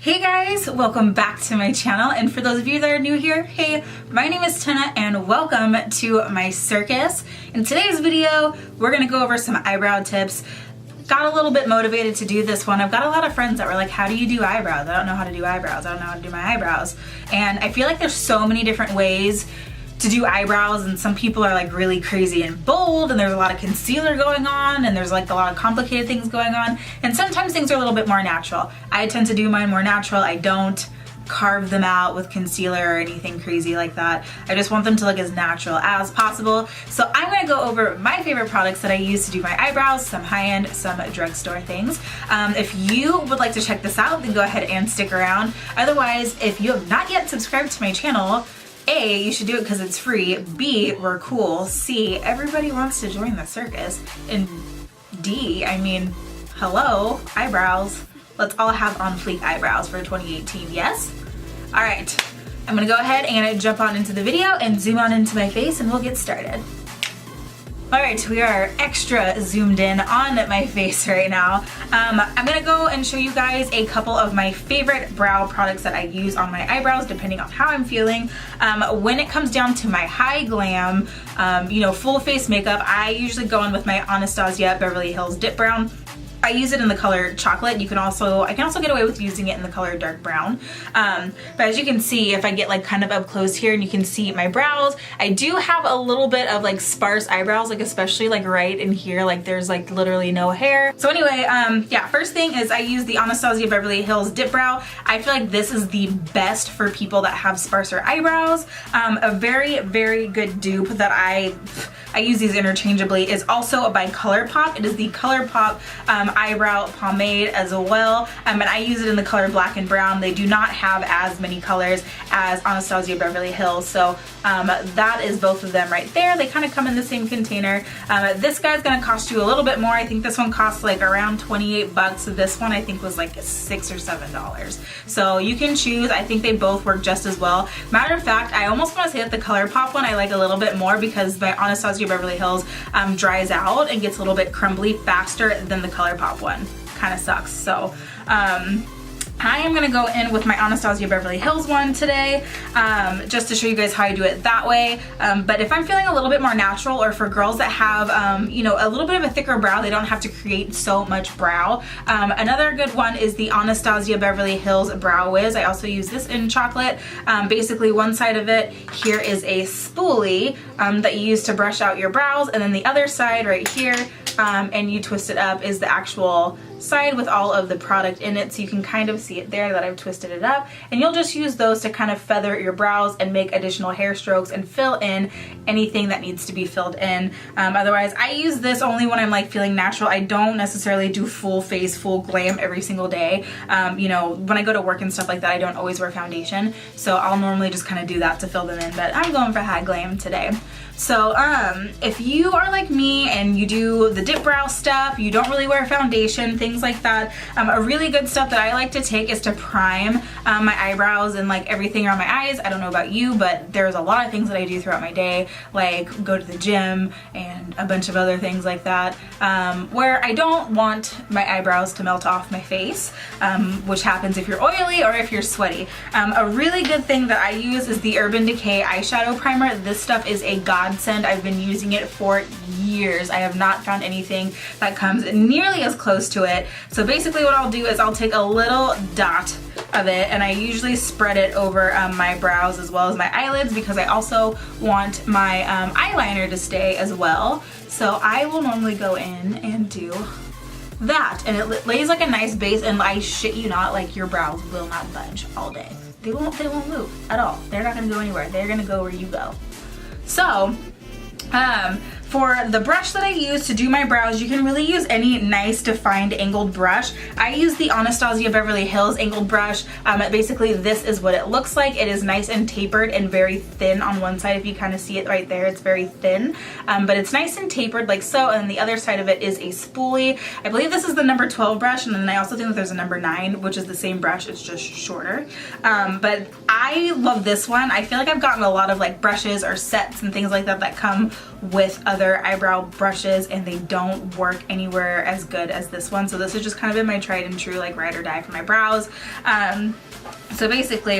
Hey guys, welcome back to my channel, and for those of you that are new here, hey, my name is Tana and welcome to my circus. In today's video, we're gonna go over some eyebrow tips. Got a little bit motivated to do this one. I've got a lot of friends that were like, how do you do eyebrows? I don't know how to do eyebrows. I don't know how to do my eyebrows. And I feel like there's so many different ways to do eyebrows, and some people are like really crazy and bold, and there's a lot of concealer going on, and there's like a lot of complicated things going on, and sometimes things are a little bit more natural. I tend to do mine more natural. I don't carve them out with concealer or anything crazy like that. I just want them to look as natural as possible. So I'm gonna go over my favorite products that I use to do my eyebrows, some high-end, some drugstore things. If you would like to check this out, then go ahead and stick around. Otherwise, if you have not yet subscribed to my channel, A, you should do it because it's free. B, we're cool. C, everybody wants to join the circus. And D, I mean, hello, eyebrows. Let's all have on fleek eyebrows for 2018, yes? All right, I'm gonna go ahead and jump on into the video and zoom on into my face and we'll get started. All right, we are extra zoomed in on my face right now. I'm gonna go and show you guys a couple of my favorite brow products that I use on my eyebrows depending on how I'm feeling. When it comes down to my high glam, full face makeup, I usually go in with my Anastasia Beverly Hills Dip Brown. I use it in the color chocolate. I can also get away with using it in the color dark brown. But as you can see, if I get like kind of up close here and you can see my brows, I do have a little bit of like sparse eyebrows, like especially like right in here, like there's like literally no hair. So anyway, yeah, first thing is I use the Anastasia Beverly Hills Dip Brow. I feel like this is the best for people that have sparser eyebrows. A very, very good dupe that I use these interchangeably is also by ColourPop. It is the ColourPop eyebrow pomade as well, and I use it in the color black and brown. They do not have as many colors as Anastasia Beverly Hills, so that is both of them right there. They kind of come in the same container. This guy's gonna cost you a little bit more. I think this one costs like around 28 bucks. This one I think was like $6 or $7. So you can choose. I think they both work just as well. Matter of fact, I almost want to say that the ColourPop one I like a little bit more because my Anastasia Beverly Hills dries out and gets a little bit crumbly faster than the ColourPop one. Kind of sucks. So I am gonna go in with my Anastasia Beverly Hills one today, just to show you guys how I do it that way. But if I'm feeling a little bit more natural, or for girls that have, a little bit of a thicker brow, they don't have to create so much brow. Another good one is the Anastasia Beverly Hills Brow Wiz. I also use this in chocolate. Basically, one side of it here is a spoolie that you use to brush out your brows, and then the other side right here, and you twist it up, is the actual side with all of the product in it, so you can kind of see it there that I've twisted it up, and you'll just use those to kind of feather your brows and make additional hair strokes and fill in anything that needs to be filled in. Otherwise, I use this only when I'm like feeling natural. I don't necessarily do full face, full glam every single day. When I go to work and stuff like that, I don't always wear foundation, so I'll normally just kind of do that to fill them in, but I'm going for high glam today. So if you are like me and you do the dip brow stuff, you don't really wear foundation, things like that, a really good stuff that I like to take is to prime my eyebrows and like everything around my eyes. I don't know about you, but there's a lot of things that I do throughout my day, like go to the gym and a bunch of other things like that, where I don't want my eyebrows to melt off my face, which happens if you're oily or if you're sweaty. A really good thing that I use is the Urban Decay eyeshadow primer. This stuff is a godsend. I've been using it for years. I have not found anything that comes nearly as close to it. So basically what I'll do is I'll take a little dot of it, and I usually spread it over my brows as well as my eyelids, because I also want my eyeliner to stay as well. So I will normally go in and do that, and it lays like a nice base, and I shit you not, like your brows will not budge all day. They won't move at all. They're not gonna go anywhere. They're gonna go where you go. So, for the brush that I use to do my brows, you can really use any nice defined angled brush. I use the Anastasia Beverly Hills angled brush. Basically this is what it looks like. It is nice and tapered and very thin on one side. If you kind of see it right there, it's very thin, but it's nice and tapered like so, and the other side of it is a spoolie. I believe this is the number 12 brush, and then I also think that there's a number 9, which is the same brush, it's just shorter. But I love this one. I feel like I've gotten a lot of like brushes or sets and things like that that come with other other eyebrow brushes and they don't work anywhere as good as this one. So this has just kind of been my tried and true like ride or die for my brows. So basically,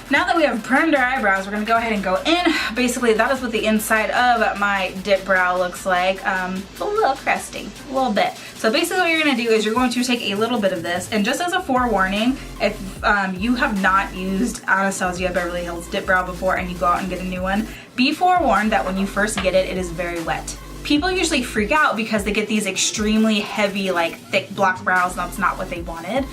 now that we have primed our eyebrows, we're gonna go ahead and go in. Basically, that is what the inside of my dip brow looks like. A little crusty, a little bit. So basically what you're gonna do is you're going to take a little bit of this, and just as a forewarning, if you have not used Anastasia Beverly Hills dip brow before and you go out and get a new one, be forewarned that when you first get it, it is very wet. People usually freak out because they get these extremely heavy, like thick block brows, and that's not what they wanted.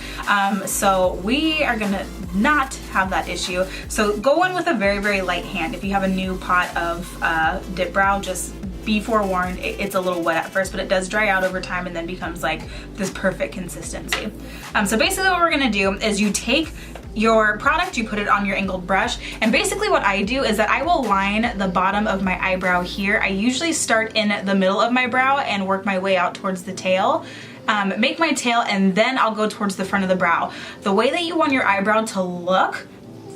So we are gonna not have that issue. So go in with a very, very light hand. If you have a new pot of dip brow, just be forewarned, it's a little wet at first, but it does dry out over time and then becomes like this perfect consistency. So basically what we're gonna do is you take your product, you put it on your angled brush, and basically what I do is that I will line the bottom of my eyebrow here. I usually start in the middle of my brow and work my way out towards the tail. Make my tail, and then I'll go towards the front of the brow. The way that you want your eyebrow to look,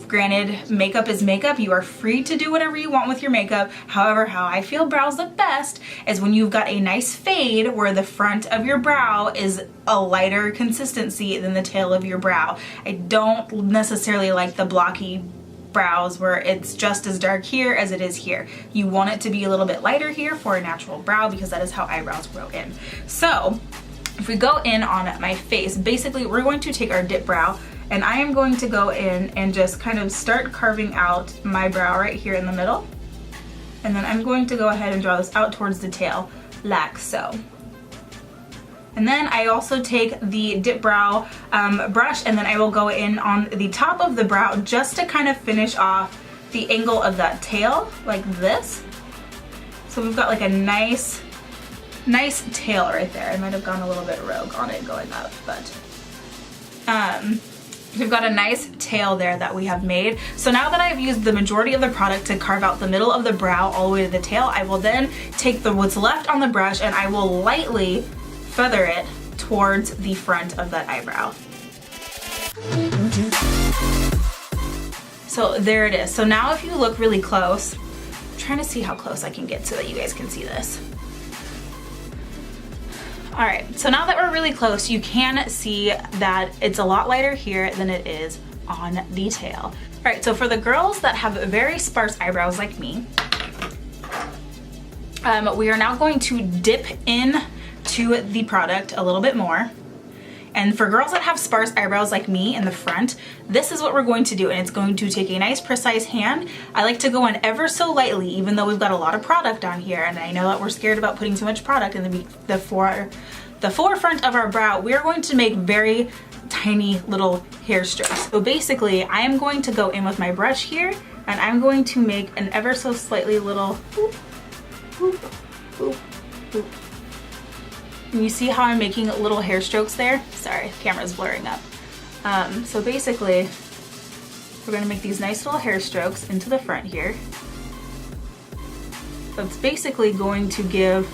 granted, makeup is makeup. You are free to do whatever you want with your makeup. However, how I feel brows look best is when you've got a nice fade where the front of your brow is a lighter consistency than the tail of your brow. I don't necessarily like the blocky brows where it's just as dark here as it is here. You want it to be a little bit lighter here for a natural brow because that is how eyebrows grow in. So if we go in on my face, basically we're going to take our dip brow, and I am going to go in and just kind of start carving out my brow right here in the middle. And then I'm going to go ahead and draw this out towards the tail, like so. And then I also take the dip brow brush, and then I will go in on the top of the brow just to kind of finish off the angle of that tail, like this. So we've got like a nice tail right there. I might have gone a little bit rogue on it going up, but we've got a nice tail there that we have made. So now that I've used the majority of the product to carve out the middle of the brow all the way to the tail, I will then take what's left on the brush and I will lightly feather it towards the front of that eyebrow. So there it is. So now if you look really close, I'm trying to see how close I can get so that you guys can see this. All right, so now that we're really close, you can see that it's a lot lighter here than it is on the tail. All right, so for the girls that have very sparse eyebrows like me, we are now going to dip in to the product a little bit more. And for girls that have sparse eyebrows like me in the front, this is what we're going to do, and it's going to take a nice precise hand. I like to go in ever so lightly, even though we've got a lot of product on here, and I know that we're scared about putting too much product in the forefront of our brow. We are going to make very tiny little hair strokes. So basically, I am going to go in with my brush here, and I'm going to make an ever so slightly little whoop, whoop, whoop, whoop. And you see how I'm making little hair strokes there? Sorry, camera's blurring up. So basically, we're gonna make these nice little hair strokes into the front here. So it's basically going to give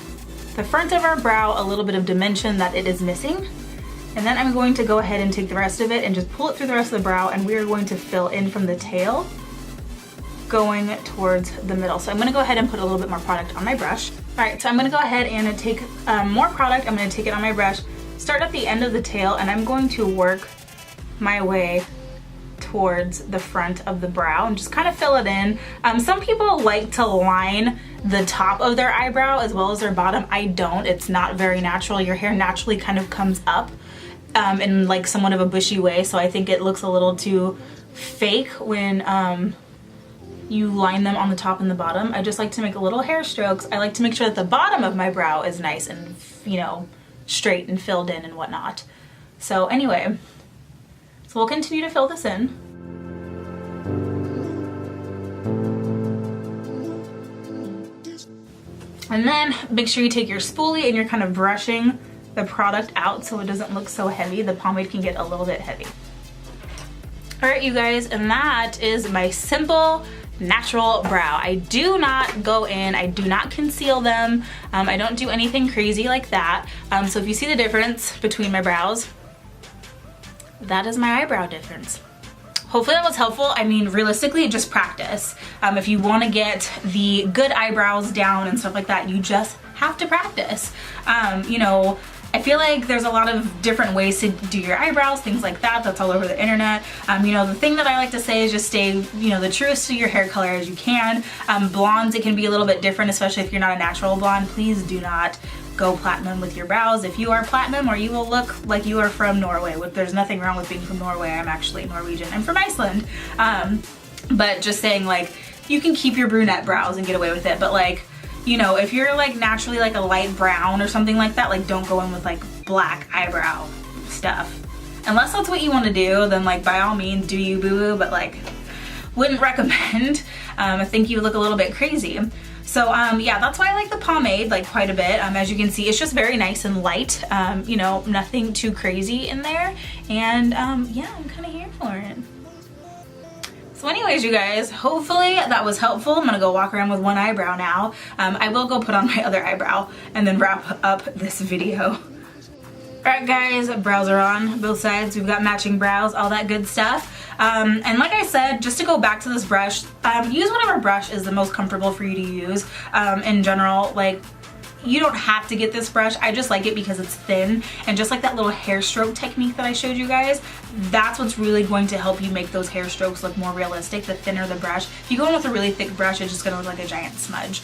the front of our brow a little bit of dimension that it is missing. And then I'm going to go ahead and take the rest of it and just pull it through the rest of the brow, and we are going to fill in from the tail going towards the middle. So I'm gonna go ahead and put a little bit more product on my brush. All right, so I'm gonna go ahead and take more product. I'm gonna take it on my brush, start at the end of the tail, and I'm going to work my way towards the front of the brow and just kind of fill it in. Some people like to line the top of their eyebrow as well as their bottom. I don't, it's not very natural. Your hair naturally kind of comes up in like somewhat of a bushy way, so I think it looks a little too fake when you line them on the top and the bottom. I just like to make a little hair strokes. I like to make sure that the bottom of my brow is nice and, you know, straight and filled in and whatnot. So anyway, so we'll continue to fill this in. And then make sure you take your spoolie and you're kind of brushing the product out so it doesn't look so heavy. The pomade can get a little bit heavy. All right, you guys, and that is my simple natural brow. I do not go in, I do not conceal them. I don't do anything crazy like that. So if you see the difference between my brows, that is my eyebrow difference. hopefully that was helpful. I mean, realistically, just practice. If you want to get the good eyebrows down and stuff like that, you just have to practice. You know, I feel like there's a lot of different ways to do your eyebrows, things like that. That's all over the internet. You know, the thing that I like to say is just stay, you know, the truest to your hair color as you can. Blondes, it can be a little bit different, especially if you're not a natural blonde. Please do not go platinum with your brows. If you are platinum, or you will look like you are from Norway. There's nothing wrong with being from Norway. I'm actually Norwegian. I'm from Iceland. But just saying, like, you can keep your brunette brows and get away with it, but like, you know, if you're like naturally like a light brown or something like that, like don't go in with like black eyebrow stuff. Unless that's what you want to do, then like by all means do you, boo-boo, but like wouldn't recommend. I think you look a little bit crazy. So yeah, that's why I like the pomade like quite a bit. As you can see, it's just very nice and light. You know, nothing too crazy in there. And yeah, I'm kind of here for it. So anyways, you guys, hopefully that was helpful. I'm gonna go walk around with one eyebrow now. I will go put on my other eyebrow and then wrap up this video. Alright guys, brows are on both sides. We've got matching brows, all that good stuff. And like I said, just to go back to this brush, use whatever brush is the most comfortable for you to use. In general, like, you don't have to get this brush. I just like it because it's thin, and just like that little hair stroke technique that I showed you guys, that's what's really going to help you make those hair strokes look more realistic. The thinner the brush. If you go in with a really thick brush, it's just gonna look like a giant smudge.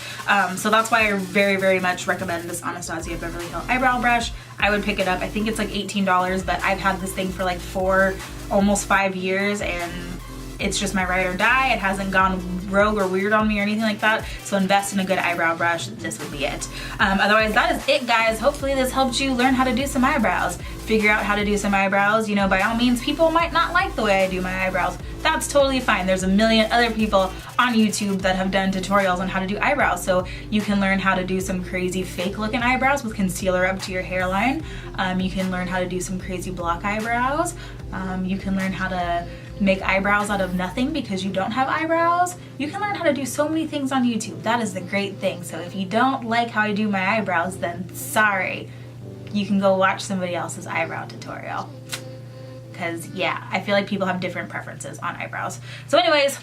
So that's why I very, very much recommend this Anastasia Beverly Hills eyebrow brush. I would pick it up. I think it's like $18, but I've had this thing for like almost 5 years, and it's just my ride or die. It hasn't gone rogue or weird on me or anything like that. So invest in a good eyebrow brush. This would be it. Otherwise, that is it, guys. Hopefully this helped you learn how to do some eyebrows. Figure out how to do some eyebrows. You know, by all means, people might not like the way I do my eyebrows. That's totally fine. There's a million other people on YouTube that have done tutorials on how to do eyebrows. So you can learn how to do some crazy fake looking eyebrows with concealer up to your hairline. You can learn how to do some crazy block eyebrows. You can learn how to make eyebrows out of nothing because you don't have eyebrows. You can learn how to do so many things on YouTube. That is the great thing. So if you don't like how I do my eyebrows, then sorry. You can go watch somebody else's eyebrow tutorial. Because yeah, I feel like people have different preferences on eyebrows. So anyways,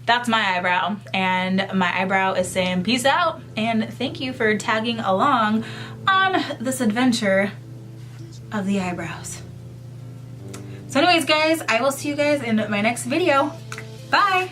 that's my eyebrow, and my eyebrow is saying peace out, and thank you for tagging along on this adventure of the eyebrows. So anyways, guys, I will see you guys in my next video. Bye!